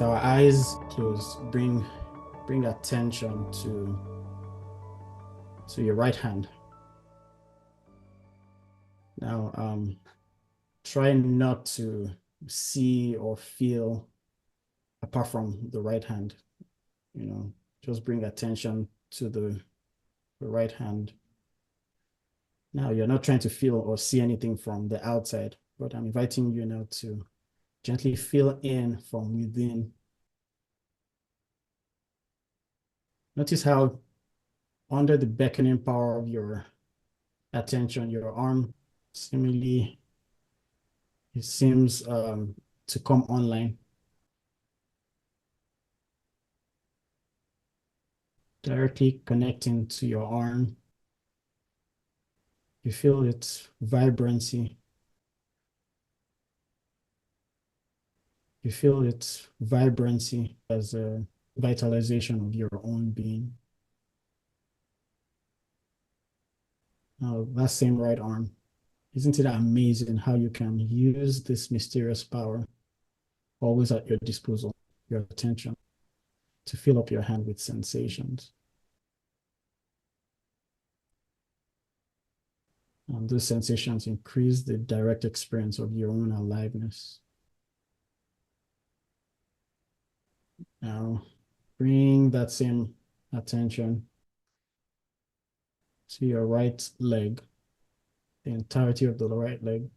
With our eyes closed, bring attention to your right hand. Now, try not to see or feel apart from the right hand. Just bring attention to the right hand. Now, you're not trying to feel or see anything from the outside, but I'm inviting you now to gently feel in from within. Notice how under the beckoning power of your attention, your arm seemingly, it seems to come online, directly connecting to your arm. You feel its vibrancy. You feel its vibrancy as a vitalization of your own being. Now, that same right arm, isn't it amazing how you can use this mysterious power always at your disposal, your attention, to fill up your hand with sensations? And those sensations increase the direct experience of your own aliveness. Now, bring that same attention to your right leg, the entirety of the right leg.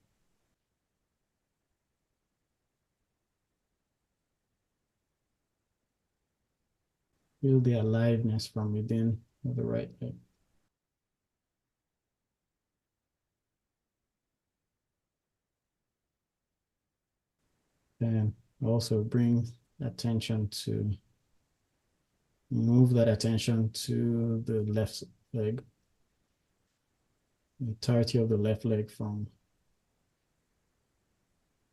Feel the aliveness from within of the right leg. Then also bring attention to, move that attention to the left leg, the entirety of the left leg from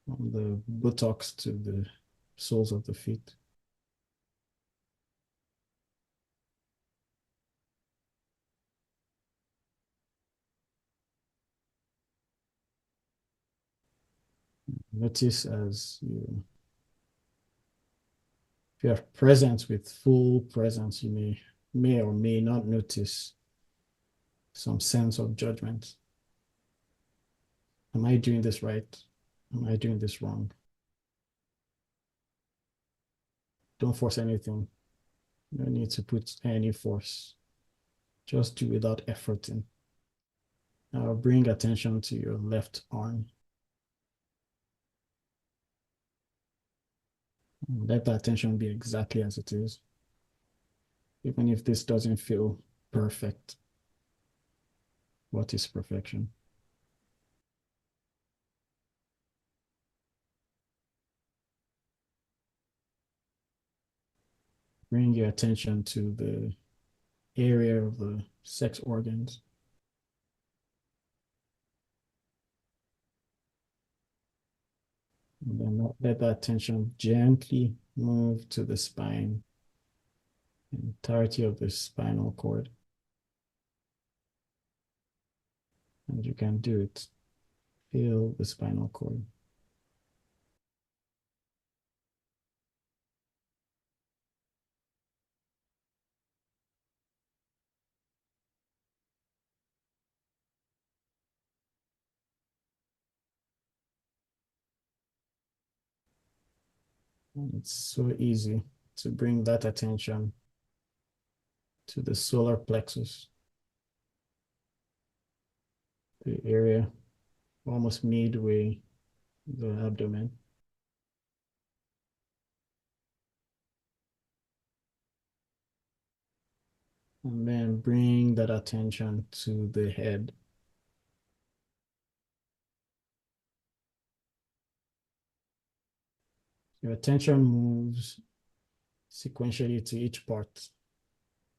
the buttocks to the soles of the feet. Notice as if you are present with full presence, you may or may not notice some sense of judgment. Am I doing this right? Am I doing this wrong? Don't force anything. No need to put any force. Just do without efforting. Now bring attention to your left arm. Let the attention be exactly as it is. Even if this doesn't feel perfect, what is perfection? Bring your attention to the area of the sex organs. And then let that attention gently move to the spine, the entirety of the spinal cord. And you can do it. Feel the spinal cord. And it's so easy to bring that attention to the solar plexus, the area almost midway the abdomen. And then bring that attention to the head. Your attention moves sequentially to each part.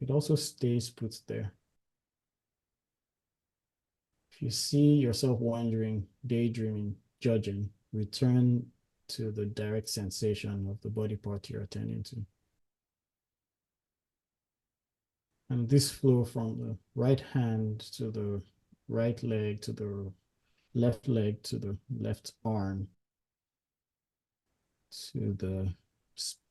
It also stays put there. If you see yourself wandering, daydreaming, judging, return to the direct sensation of the body part you're attending to. And this flow from the right hand to the right leg to the left leg to the left arm to the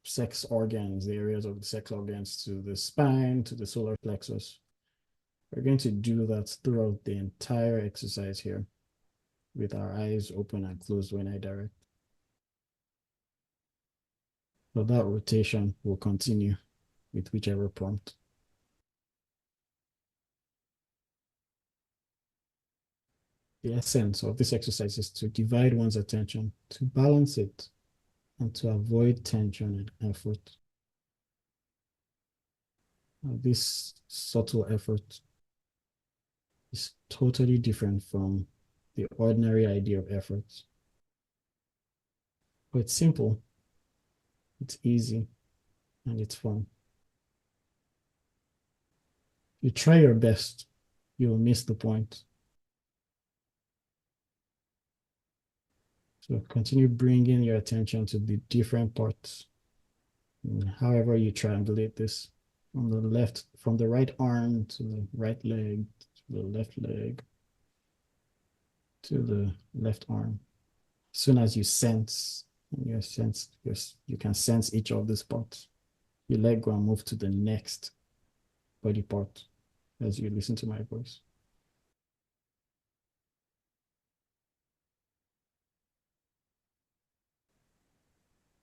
sex organs, the areas of the sex organs, to the spine, to the solar plexus. We're going to do that throughout the entire exercise here with our eyes open and closed when I direct. So that rotation will continue with whichever prompt. The essence of this exercise is to divide one's attention, to balance it, and to avoid tension and effort. This subtle effort is totally different from the ordinary idea of effort. But it's simple, it's easy, and it's fun. You try your best, you'll miss the point. So continue bringing your attention to the different parts. And however you triangulate this, from the left, from the right arm to the right leg, to the left leg, to the left arm. As soon as you sense, you can sense each of these parts. You let go and move to the next body part as you listen to my voice.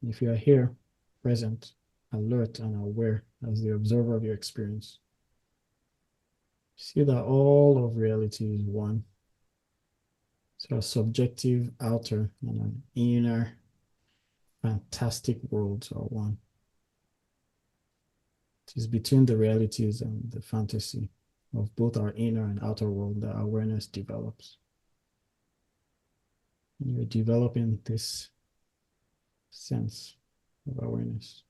If you are here, present, alert, and aware as the observer of your experience, see that all of reality is one. So a subjective outer and an inner fantastic worlds are one. It is between the realities and the fantasy of both our inner and outer world that awareness develops. And you're developing this sense of awareness.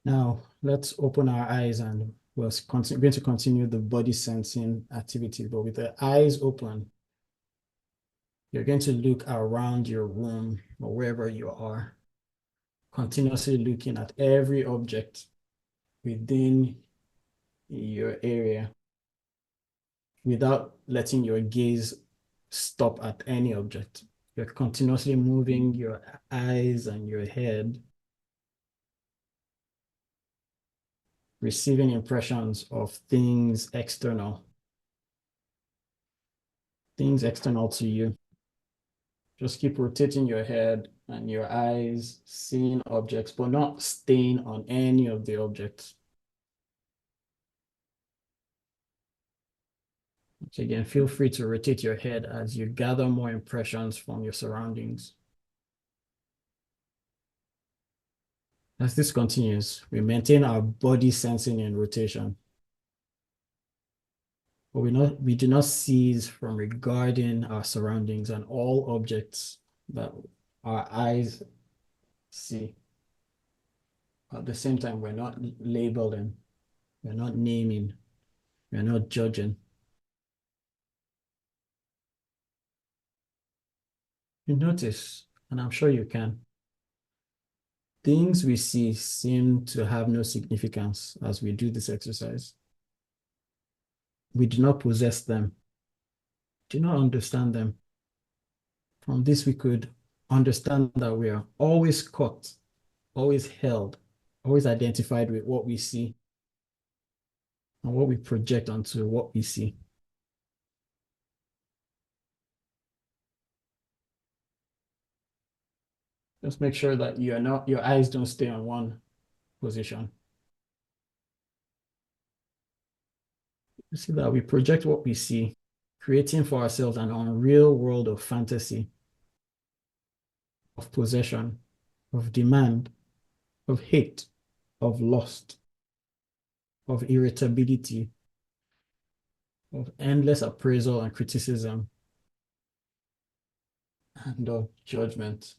Now, let's open our eyes and we're going to continue the body sensing activity, but with the eyes open, you're going to look around your room or wherever you are, continuously looking at every object within your area without letting your gaze stop at any object. You're continuously moving your eyes and your head, receiving impressions of things external to you. Just keep rotating your head and your eyes, seeing objects, but not staying on any of the objects. So again, feel free to rotate your head as you gather more impressions from your surroundings. As this continues, we maintain our body sensing in rotation. But we do not cease from regarding our surroundings and all objects that our eyes see. At the same time, we're not labeling, we're not naming, we're not judging. You notice, and I'm sure you can, things we see seem to have no significance as we do this exercise. We do not possess them, do not understand them. From this, we could understand that we are always caught, always held, always identified with what we see and what we project onto what we see. Just make sure that your eyes don't stay on one position. You see that we project what we see, creating for ourselves an unreal world of fantasy, of possession, of demand, of hate, of lust, of irritability, of endless appraisal and criticism, and of judgment.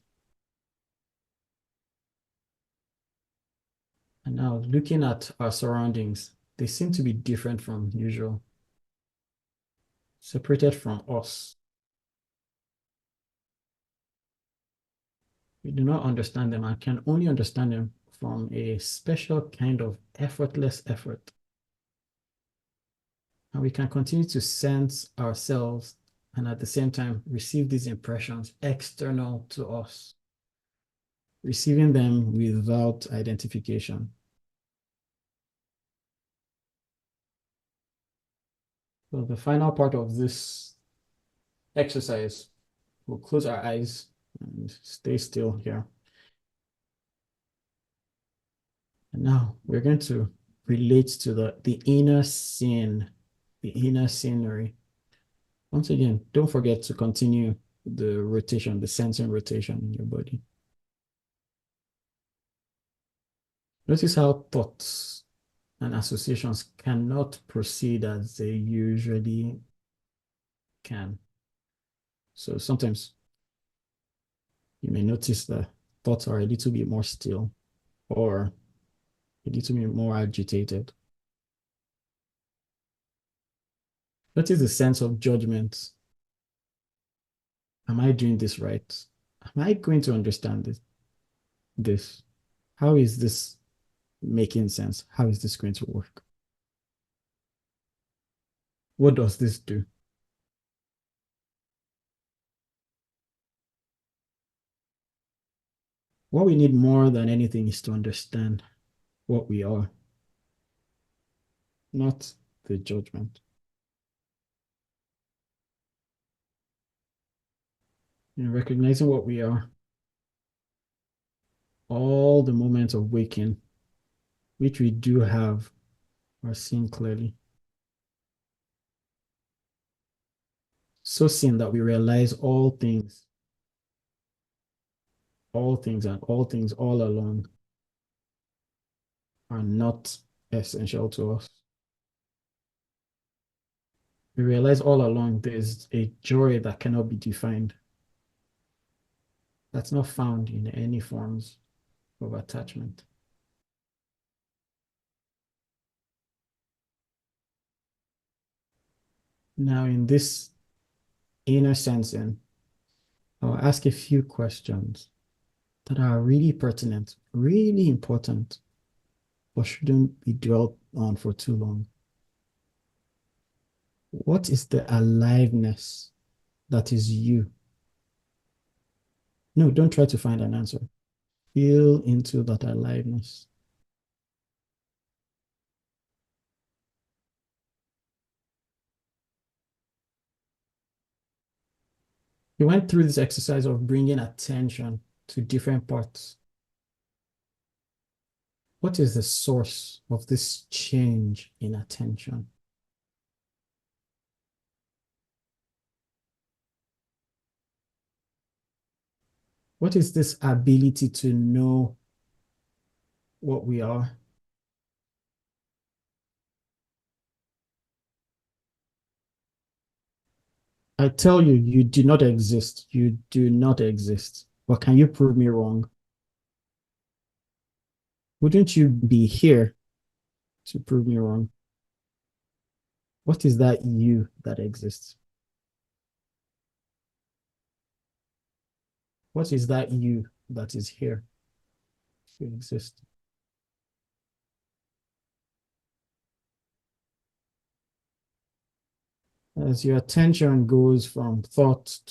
And now looking at our surroundings, they seem to be different from usual, separated from us. We do not understand them and can only understand them from a special kind of effortless effort. And we can continue to sense ourselves and at the same time receive these impressions external to us, receiving them without identification. So the final part of this exercise, we'll close our eyes and stay still here. And now we're going to relate to the inner scene, the inner scenery. Once again, don't forget to continue the rotation, the sensing rotation in your body. Notice how thoughts and associations cannot proceed as they usually can. So sometimes you may notice that thoughts are a little bit more still or a little bit more agitated. Notice the sense of judgment. Am I doing this right? Am I going to understand this? How is this making sense? How is this going to work? What does this do? What we need more than anything is to understand what we are, not the judgment. Recognizing what we are, all the moments of waking, which we do have, are seen clearly. So seen that we realize all things and all things all along are not essential to us. We realize all along there's a joy that cannot be defined, that's not found in any forms of attachment. Now, in this inner sensing, I'll ask a few questions that are really pertinent, really important, but shouldn't be dwelt on for too long. What is the aliveness that is you? No, don't try to find an answer. Feel into that aliveness. We went through this exercise of bringing attention to different parts. What is the source of this change in attention? What is this ability to know what we are? I tell you, you do not exist. You do not exist. But can you prove me wrong? Wouldn't you be here to prove me wrong? What is that you that exists? What is that you that is here to exist? As your attention goes from thoughts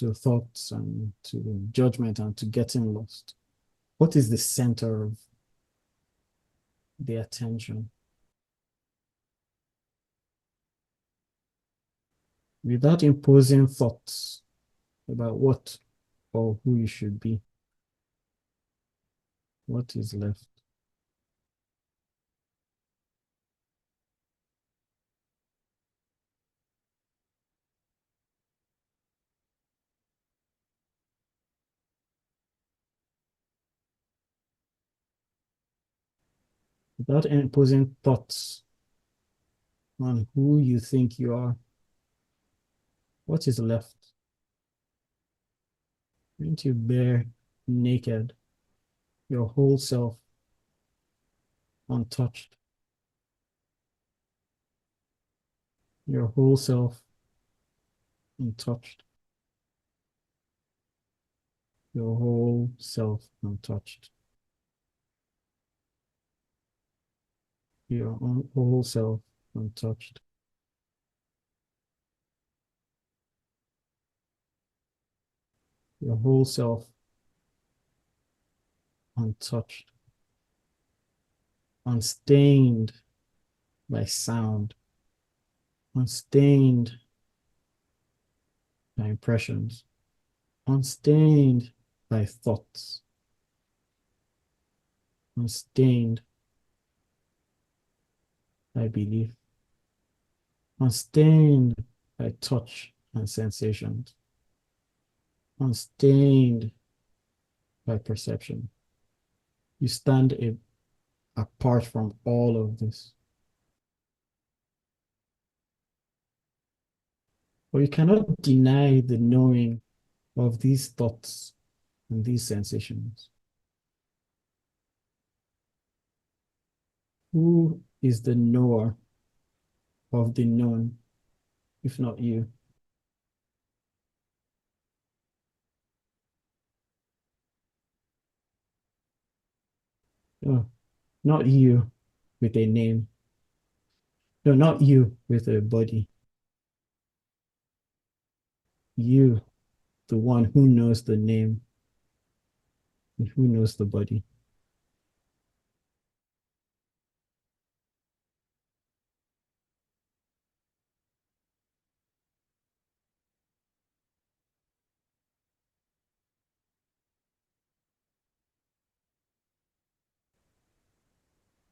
and to judgment and to getting lost, what is the center of the attention? Without imposing thoughts about what or who you should be, what is left? Without imposing thoughts on who you think you are, what is left? Aren't you bare, naked, your whole self untouched, your whole self untouched, your whole self untouched, your own whole self untouched. your whole self untouched, unstained by sound, unstained by impressions, unstained by thoughts, unstained by belief, unstained by touch and sensations, unstained by perception. You stand apart from all of this. But you cannot deny the knowing of these thoughts and these sensations. Who is the knower of the known, if not you? No, not you with a name. No, not you with a body. You, the one who knows the name and who knows the body.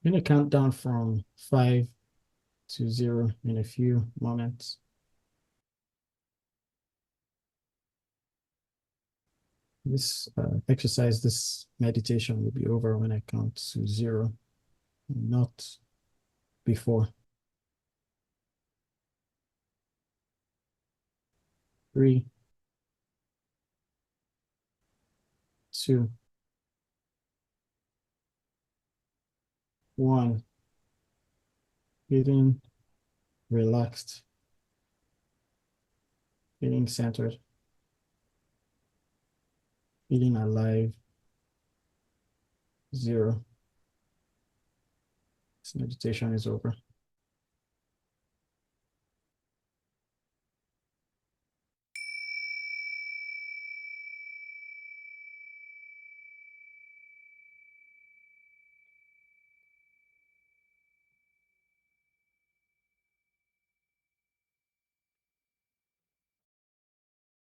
I'm going to count down from 5 to 0 in a few moments. This exercise, this meditation will be over when I count to 0, not before. 3, 2, 1. Feeling relaxed, feeling centered, feeling alive. 0. This meditation is over.